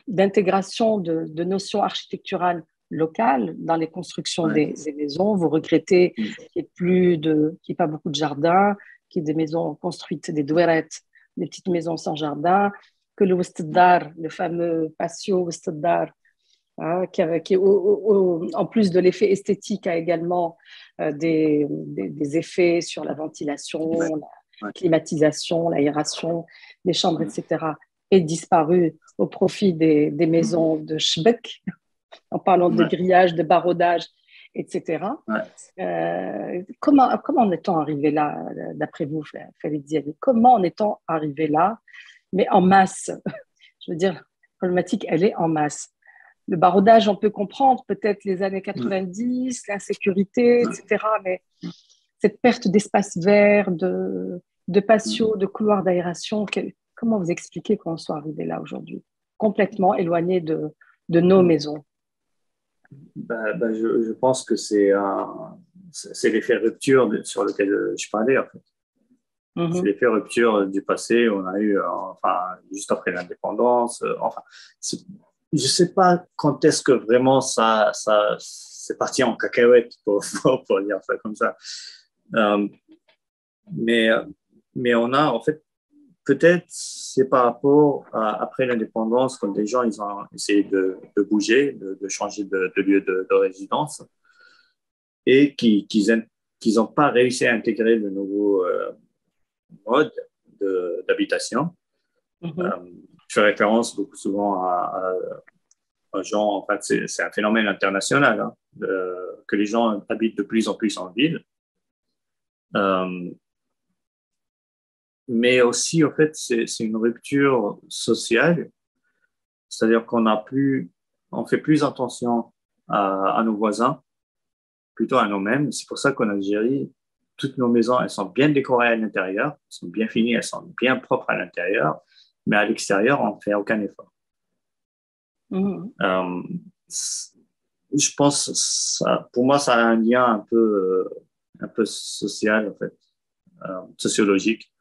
d'intégration de notions architecturales locales dans les constructions des maisons. Vous regrettez qu'il n'y ait pas beaucoup de jardins, qu'il y ait des maisons construites, des douerettes, des petites maisons sans jardin, que le Westdar, le fameux patio Westdar, hein, qui en plus de l'effet esthétique, a également des effets sur la ventilation, la climatisation, l'aération des chambres, etc., est disparu au profit des maisons de Shbek, en parlant de grillage, de barodage, etc. Comment en est-on arrivé là, d'après vous, Khalid Diaby? Comment en est-on arrivé là, mais en masse? Je veux dire, la problématique, elle est en masse. Le barodage, on peut comprendre, peut-être les années 90, l'insécurité, etc. Mais cette perte d'espace vert, de patio, de couloirs d'aération, comment vous expliquez qu'on soit arrivé là aujourd'hui, complètement éloigné de nos maisons? Je pense que c'est l'effet rupture sur lequel je parlais, en fait. C'est l'effet rupture du passé. On a eu, juste après l'indépendance. Je ne sais pas quand est-ce que vraiment ça c'est parti en cacahuète, pour dire ça comme ça. Mais on a, en fait, peut-être c'est par rapport après l'indépendance, quand les gens ils ont essayé de bouger, de changer de lieu de résidence, et qu'ils n'ont pas réussi à intégrer le nouveau mode d'habitation. Je fais référence beaucoup souvent à gens, en fait, c'est un phénomène international, hein, que les gens habitent de plus en plus en ville. Mais aussi, en fait, c'est une rupture sociale, c'est-à-dire on fait plus attention à nos voisins, plutôt à nous-mêmes. C'est pour ça qu'en Algérie, toutes nos maisons, elles sont bien décorées à l'intérieur, elles sont bien finies, elles sont bien propres à l'intérieur, mais à l'extérieur, on ne fait aucun effort. Je pense, pour moi, ça a un lien un peu social, en fait, sociologique.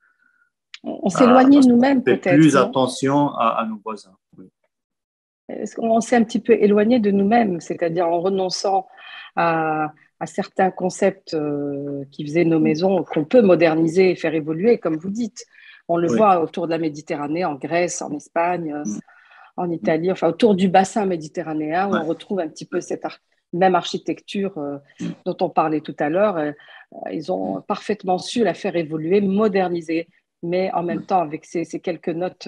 On s'éloigne de nous-mêmes, peut-être. On fait plus attention à nos voisins. Oui. On s'est un petit peu éloigné de nous-mêmes, c'est-à-dire en renonçant à certains concepts qui faisaient nos maisons, qu'on peut moderniser et faire évoluer, comme vous dites. On le voit autour de la Méditerranée, en Grèce, en Espagne, en Italie, enfin autour du bassin méditerranéen, où on retrouve un petit peu cette même architecture dont on parlait tout à l'heure. Ils ont parfaitement su la faire évoluer, moderniser. mais en même temps, avec ces quelques notes,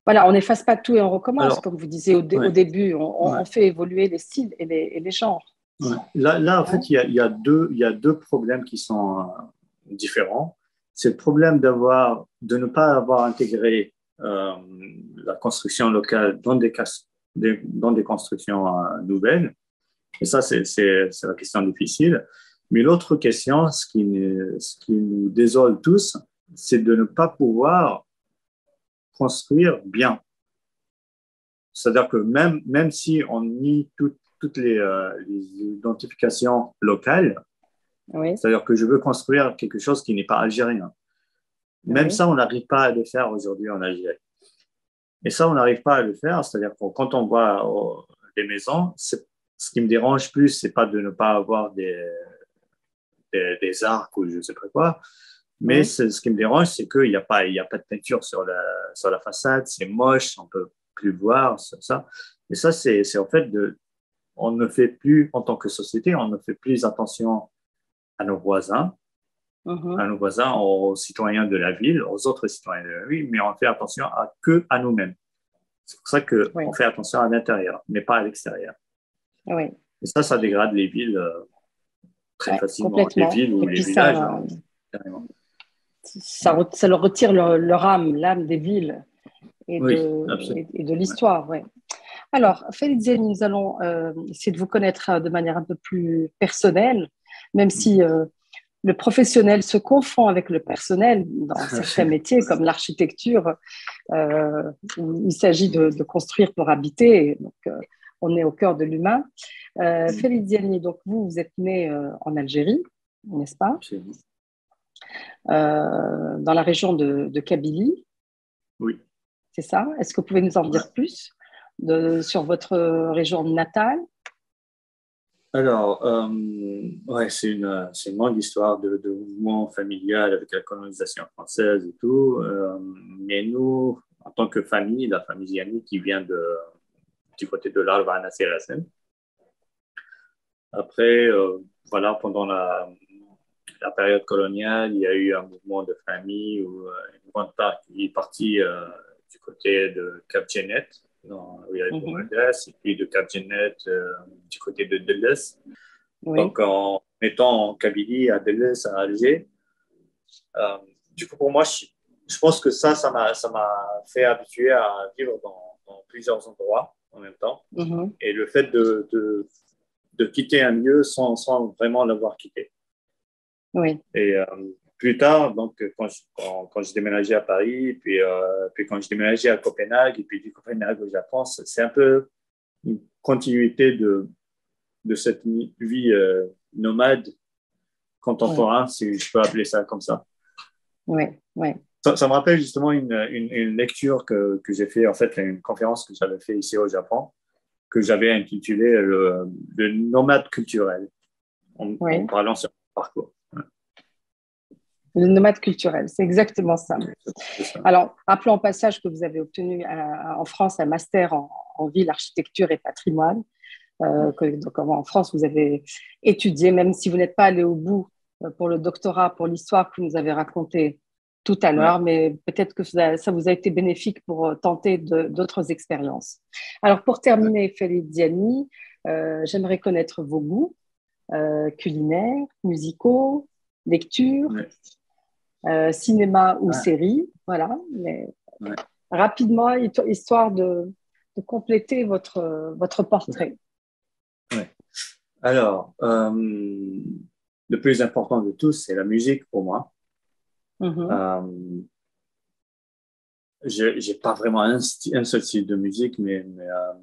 voilà, on n'efface pas tout et on recommence, Alors, comme vous disiez au ouais, début, ouais, on fait évoluer les styles et les genres. ouais. Là, en Hein. fait, il y a deux problèmes qui sont différents. C'est le problème de ne pas avoir intégré euh, la construction locale dans des constructions nouvelles. Et ça, c'est la question difficile. Mais l'autre question, ce qui nous désole tous, c'est de ne pas pouvoir construire bien. C'est-à-dire que même si on nie toutes les identifications locales, Oui, c'est-à-dire que je veux construire quelque chose qui n'est pas algérien, même oui, ça, on n'arrive pas à le faire aujourd'hui en Algérie. Et ça, on n'arrive pas à le faire, c'est-à-dire que quand on voit des maisons, ce qui me dérange plus, c'est pas de ne pas avoir des arcs ou je ne sais pas quoi, mais oui, ce qui me dérange, c'est qu'il n'y a pas de peinture sur la façade, c'est moche, on ne peut plus voir, ça. Et ça, c'est en fait on ne fait plus, en tant que société, on ne fait plus attention à nos voisins, mhm, aux citoyens de la ville, aux autres citoyens de la ville, mais on fait attention à nous-mêmes. C'est pour ça qu'on oui, fait attention à l'intérieur, mais pas à l'extérieur. oui, Et ça dégrade les villes très ouais, facilement, les complètement. villes ou Et les puis villages, hein, carrément. ça leur retire leur âme, l'âme des villes Oui, absolument. et de Ouais. l'histoire. Ouais. Alors, Félix Zeni, nous allons essayer de vous connaître de manière un peu plus personnelle, même si le professionnel se confond avec le personnel dans certains métiers comme l'architecture, où il s'agit de construire pour habiter. Donc, on est au cœur de l'humain. Félix Zeni, donc vous êtes né en Algérie, n'est-ce pas? Absolument. Dans la région de Kabylie, Oui. c'est ça? Est-ce que vous pouvez nous en Ouais. dire plus sur votre région natale? Alors, ouais, c'est une longue histoire de mouvement familial avec la colonisation française et tout. Mais nous, en tant que famille, la famille Ziani qui vient du côté de l'Arba Nasser Hassan. Après, voilà, pendant la période coloniale, il y a eu un mouvement de famille où une grande partie est partie du côté de Cap Genet, où il y a Mhm. Boumadès, et puis de Cap Genet du côté de Delès. Oui, Donc, en étant en Kabylie, à Delès, à Alger, euh, du coup, pour moi, je pense que ça m'a fait habituer à vivre dans plusieurs endroits en même temps. mhm. Et le fait de quitter un lieu sans vraiment l'avoir quitté. Oui, Et plus tard, donc, quand je déménageais à Paris, puis quand je déménageais à Copenhague, et puis du Copenhague au Japon, c'est un peu une continuité de cette vie nomade oui, contemporain, si je peux appeler ça comme ça. oui, oui. Ça me rappelle justement une lecture que j'ai fait, en fait, une conférence que j'avais fait ici au Japon, que j'avais intitulée le nomade culturel, en Oui. parlant sur mon parcours. Ouais, Le nomade culturel, c'est exactement ça. c'est ça. Alors, rappelons au passage que vous avez obtenu en France un master en ville, architecture et patrimoine. Donc, en France, vous avez étudié, même si vous n'êtes pas allé au bout pour le doctorat, pour l'histoire que vous nous avez racontée tout à Ouais. l'heure, mais peut-être que ça vous a été bénéfique pour tenter d'autres expériences. Alors, pour Ouais. terminer, Félix Diani, j'aimerais connaître vos goûts culinaires, musicaux, lecture, Ouais. cinéma ou Ah, série. Voilà, mais ouais. rapidement, histoire de compléter votre portrait. Ouais. Alors, le plus important de tous, c'est la musique pour moi. Mhm. Euh, j'ai pas vraiment un seul style de musique, mais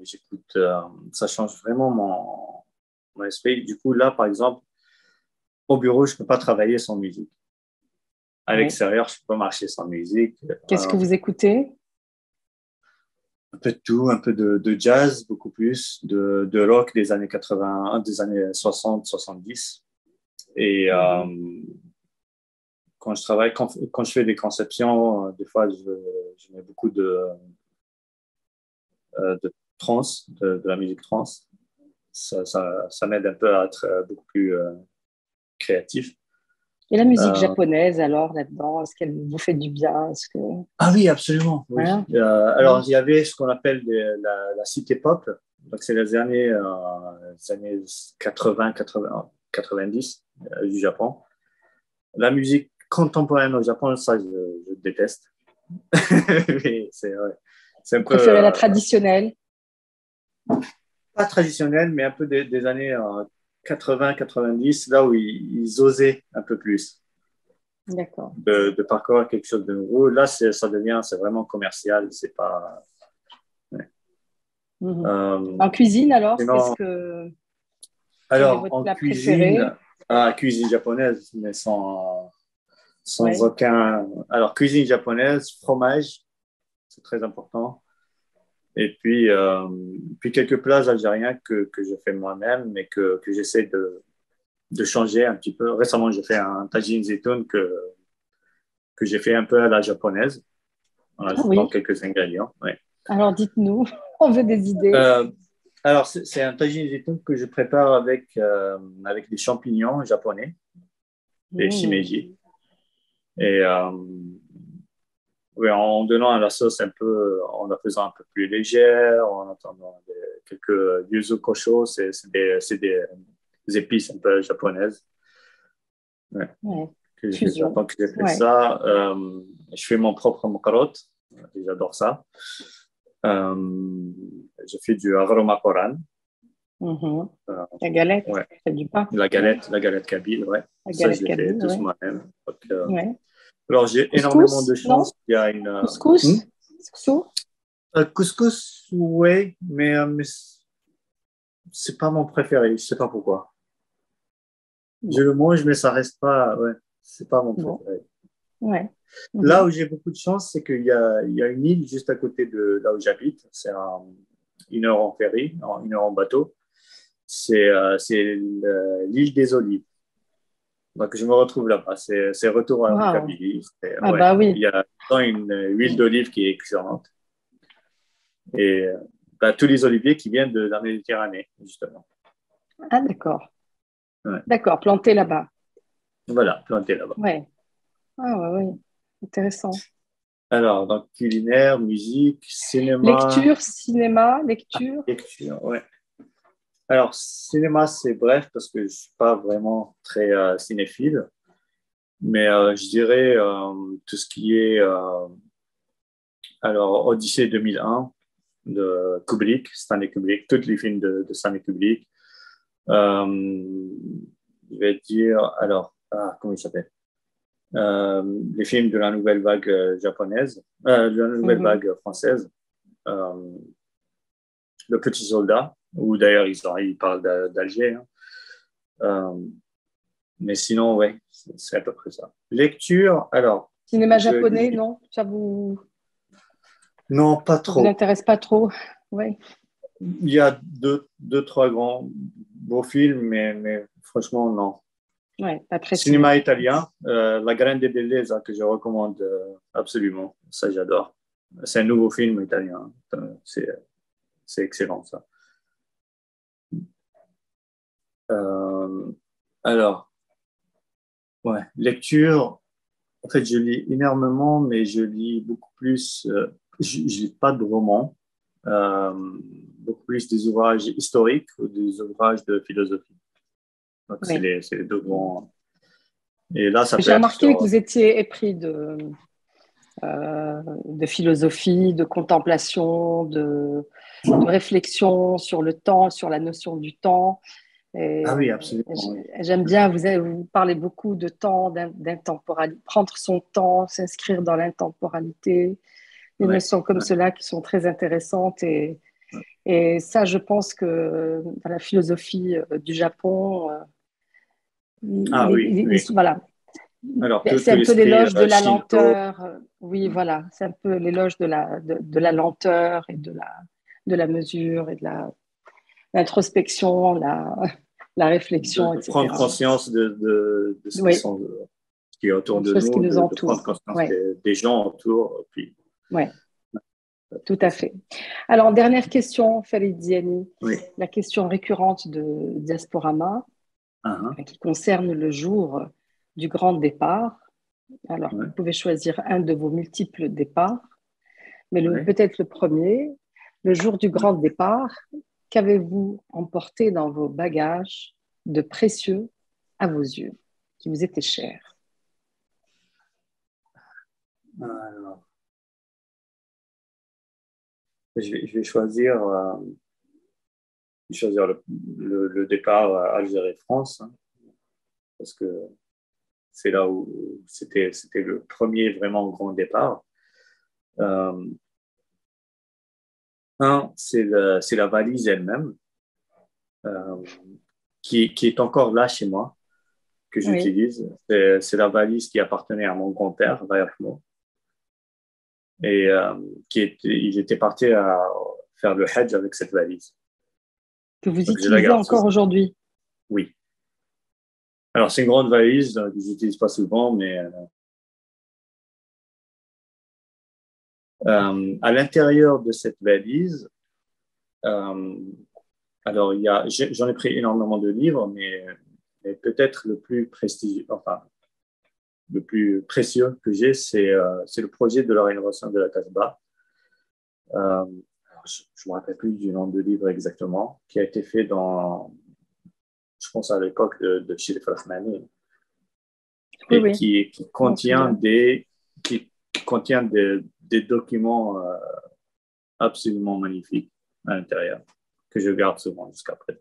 j'écoute, ça change vraiment mon esprit. Du coup, là, par exemple, au bureau, je peux pas travailler sans musique. À Oui. l'extérieur, je peux pas marcher sans musique. Qu'est-ce que vous écoutez? Un peu de tout, un peu de jazz, beaucoup plus, de rock des années 80, des années 60, 70. Et Mhm. quand je travaille, quand je fais des conceptions, des fois, je mets beaucoup de trance, de la musique trance. Ça m'aide un peu à être beaucoup plus créatif. Et la musique Euh, japonaise, alors, là-dedans, est-ce qu'elle vous fait du bien? Est-ce que... ah oui, absolument. Oui. Hein? Alors, il y avait ce qu'on appelle la cité pop. Donc, c'est les années 80, 80, 90 du Japon. La musique contemporaine au Japon, ça, je déteste. Oui, c'est un Vous peu préférez la traditionnelle? pas traditionnel, mais un peu des années 80, 90, là où ils osaient un peu plus D'accord. de parcourir quelque chose de nouveau. Là, c'est vraiment commercial. C'est pas. Ouais. Mhm. Euh, En cuisine, alors, sinon, quel est alors, votre en plat cuisine, préféré? cuisine japonaise, mais sans Oui. aucun. Alors, cuisine japonaise, fromage, c'est très important. Et puis quelques plats algériens que je fais moi-même, mais que j'essaie de changer un petit peu. Récemment, j'ai fait un tagine zitoun que j'ai fait un peu à la japonaise, en Ah ajoutant oui. quelques ingrédients. Ouais. Alors, dites-nous, on veut des idées. Euh, alors, c'est un tagine zitoun que je prépare avec des champignons japonais, des Mm. shimeji. Et ouais, en donnant à la sauce un peu, en la faisant un peu plus légère, en attendant quelques yuzu kosho, des épices un peu japonaises. Ouais. Ouais. Donc, Fusion. j'ai fait Ouais. ça. Je fais mon propre macarotte. J'adore ça. Euh, je fais du aroma koran. Mhm. Euh, La galette, ouais. c'est du pain. La Ouais. galette, la galette kabyle, ouais. La Ça, je galette l'ai fait kabyle, tous ouais. moi-même. Donc, Ouais. alors, j'ai énormément de Couscous, chance. non? Il y a une. Hmm? Couscous? Couscous? Couscous, ouais, mais c'est pas mon préféré. Je sais pas pourquoi. Je Bon. le mange, mais ça reste pas. Ouais, c'est pas mon Bon. préféré. Ouais. Là Mhm. où j'ai beaucoup de chance, c'est qu'il y a une île juste à côté de là où j'habite. C'est 1 heure en ferry, 1 heure en bateau. C'est l'île des Olives. Donc, je me retrouve là-bas. C'est retour en Waouh. Kabylie. Ah Ouais. bah Il oui. y a une huile d'olive qui est excellente. Et tous les oliviers qui viennent de la Méditerranée, justement. Ah d'accord. Ouais. D'accord, planté là-bas. Voilà, planté là-bas. Ouais. Ah ouais, ouais. Intéressant. Alors, donc, culinaire, musique, cinéma, Lecture, cinéma, lecture. lecture, ouais. Alors, cinéma, c'est bref parce que je suis pas vraiment très cinéphile, mais je dirais tout ce qui est alors Odyssée 2001 de Kubrick, Stanley Kubrick, tous les films de Stanley Kubrick. Je vais dire comment il s'appelle? Les films de la nouvelle vague japonaise, de la nouvelle Mhm. vague française. Euh, Le Petit Soldat, où d'ailleurs ils parlent d'Alger. Hein. Euh, Mais sinon, ouais, c'est à peu près ça. Lecture, alors, Cinéma je japonais, lis. non? Non, pas Ça vous trop. intéresse pas trop? Oui. Il y a deux trois grands beaux films, mais franchement, non. Ouais, pas très Cinéma cinéma. italien, La Grande Bellezza, que je recommande absolument. Ça, j'adore. C'est un nouveau film italien. C'est excellent, ça. Euh, alors, ouais, lecture. En fait, je lis énormément, mais je lis beaucoup plus. Je lis pas de romans, euh, beaucoup plus des ouvrages historiques ou des ouvrages de philosophie. Donc, c'est Oui. les deux grands. Et là, ça peut J'ai être remarqué que sur. vous étiez épris de philosophie, de contemplation, de réflexion sur le temps, sur la notion du temps. Ah Et oui, absolument. Oui. j'aime bien, vous parlez beaucoup de temps, d'intemporalité, prendre son temps, s'inscrire dans l'intemporalité, des Ouais, notions comme ouais. cela qui sont très intéressantes. Et ça, je pense que dans la philosophie du Japon, Ah oui, oui. voilà, Alors, c'est tout un peu l'esprit l'éloge de la Shinto. lenteur. Oui, voilà, c'est un peu l'éloge de la lenteur et de la mesure et de l'introspection, la réflexion, De prendre etc. conscience de Oui, ce qui est autour des de choses qui nous, nous de prendre entourent. conscience Oui, des gens autour. Puis, ouais, tout à fait. Alors, dernière question, Farid Diani, oui. la question récurrente de Diasporama, Ah, qui concerne le jour du grand départ. Alors, Ouais. vous pouvez choisir un de vos multiples départs, mais Ouais. peut-être le premier, le jour du grand départ, qu'avez-vous emporté dans vos bagages de précieux à vos yeux, qui vous étaient chers? Alors, je vais choisir, le départ à Algérie-France, hein, parce que c'est là où c'était le premier vraiment grand départ. Euh, c'est la valise elle-même, euh, qui est encore là chez moi, que Oui, j'utilise. C'est la valise qui appartenait à mon grand-père, Rayahmo, et il était parti à faire le Hajj avec cette valise. que vous Donc je la utilisez garde encore aujourd'hui. Oui. Alors c'est une grande valise, donc je n'utilise pas souvent, mais à l'intérieur de cette valise, euh, alors j'en ai pris énormément de livres, mais peut-être le plus prestigieux, enfin le plus précieux que j'ai, c'est le projet de la rénovation de la Casbah. Je ne me rappelle plus du nom de livre exactement, qui a été fait je pense à l'époque de Chérif Rahmani, Oui, et oui, qui je m'en contient souviens. qui contient des documents absolument magnifiques à l'intérieur, que je garde souvent jusqu'à présent.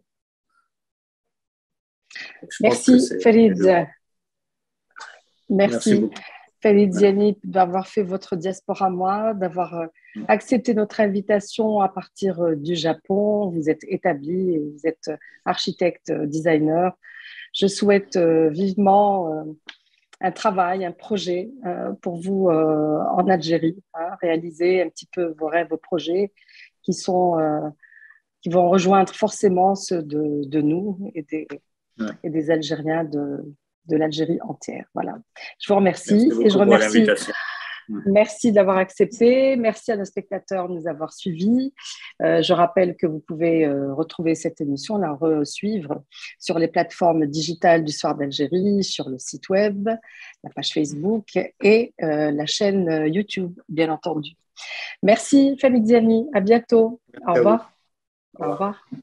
Donc, je pense que Merci, c'est les Farid. deux grands. Merci Merci, beaucoup. Farid Ziani, d'avoir fait votre diaspora moi, d'avoir accepté notre invitation à partir du Japon. Vous êtes établi, et vous êtes architecte, designer. Je souhaite vivement un travail, un projet pour vous en Algérie, hein, réaliser un petit peu vos rêves, vos projets qui sont, qui vont rejoindre forcément ceux de nous Ouais. et des Algériens de l'Algérie entière. Voilà. Je vous Merci remercie et je beaucoup pour remercie. l'invitation. Ouais. Merci d'avoir accepté. Merci à nos spectateurs de nous avoir suivis. Je rappelle que vous pouvez retrouver cette émission, la re-suivre sur les plateformes digitales du Soir d'Algérie, sur le site web, la page Facebook et la chaîne YouTube, bien entendu. Merci, Famille Diani. À bientôt. Au À vous. revoir. Au Au revoir. revoir.